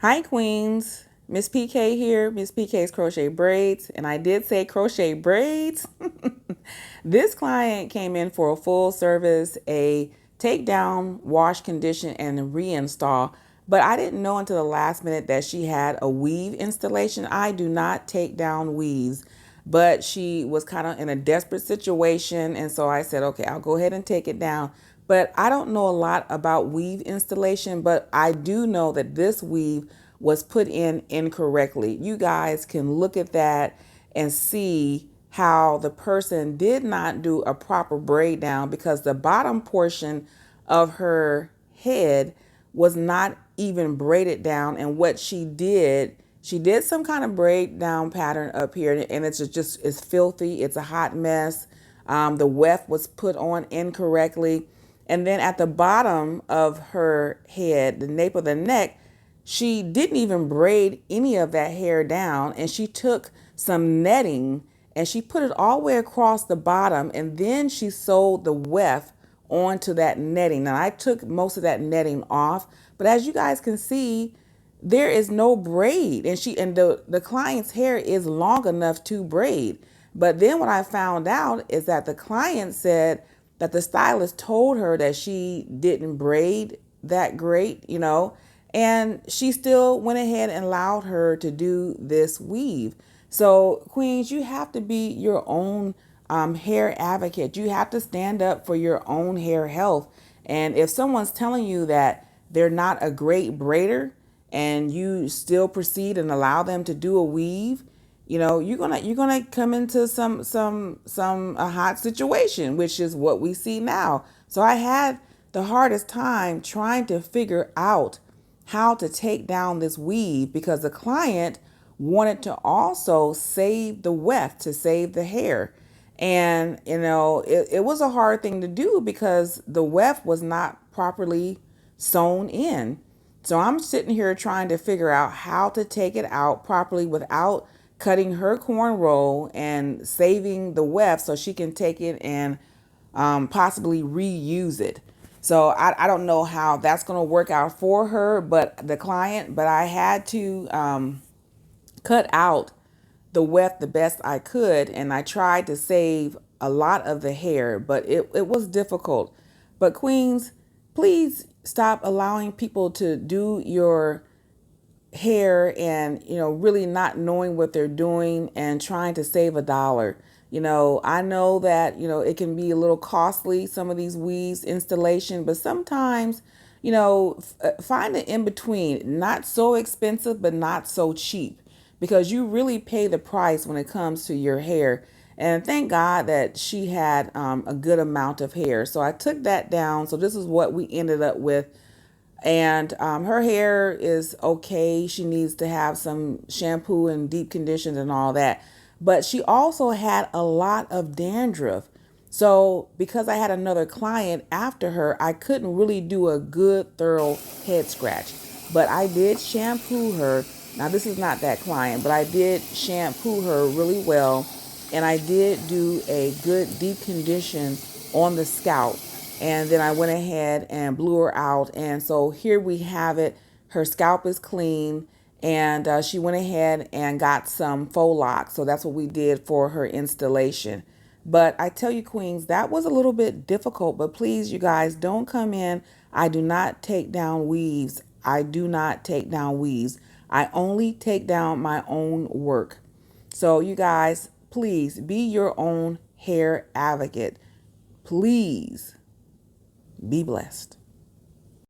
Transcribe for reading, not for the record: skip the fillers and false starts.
Hi Queens, Ms.Pk here, Ms.Pk's Crochet Braids, and I did say crochet braids. This client came in for a full service, a takedown, wash, condition, and reinstall, but I didn't know until the last minute that she had a weave installation. I do not take down weaves, but she was kind of in a desperate situation, and so I said, okay, I'll go ahead and take it down. But I don't know a lot about weave installation, but I do know that this weave was put in incorrectly. You guys can look at that and see how the person did not do a proper braid down, because the bottom portion of her head was not even braided down. And what she did some kind of braid down pattern up here, and it's filthy. It's a hot mess. The weft was put on incorrectly. And then at the bottom of her head, the nape of the neck, she didn't even braid any of that hair down. And she took some netting and she put it all the way across the bottom. And then she sewed the weft onto that netting. Now I took most of that netting off, but as you guys can see, there is no braid, and the client's hair is long enough to braid. But then what I found out is that the client said that the stylist told her that she didn't braid that great, and she still went ahead and allowed her to do this weave. So Queens, you have to be your own hair advocate. You have to stand up for your own hair health. And if someone's telling you that they're not a great braider and you still proceed and allow them to do a weave, you're gonna come into some a hot situation, which is what we see now. So I had the hardest time trying to figure out how to take down this weave, because the client wanted to also save the weft, to save the hair. And it was a hard thing to do because the weft was not properly sewn in. So I'm sitting here trying to figure out how to take it out properly without cutting her cornrow and saving the weft so she can take it and possibly reuse it. So I don't know how that's going to work out for her, but the client, but I had to cut out the weft the best I could, and I tried to save a lot of the hair, but it was difficult. But Queens, please stop allowing people to do your hair and really not knowing what they're doing and trying to save a dollar. I know that it can be a little costly, some of these weaves installation, but sometimes find an in between, not so expensive but not so cheap, because you really pay the price when it comes to your hair. And thank God that she had a good amount of hair, so I took that down. So this is what we ended up with. And her hair is okay. She needs to have some shampoo and deep conditions and all that. But she also had a lot of dandruff. So because I had another client after her, I couldn't really do a good, thorough head scratch. But I did shampoo her. Now, this is not that client, but I did shampoo her really well. And I did do a good deep condition on the scalp. And then I went ahead and blew her out. And so here we have it. Her scalp is clean. And she went ahead and got some faux locks. So that's what we did for her installation. But I tell you, Queens, that was a little bit difficult. But please, you guys, don't come in. I do not take down weaves. I do not take down weaves. I only take down my own work. So you guys, please be your own hair advocate. Please be blessed.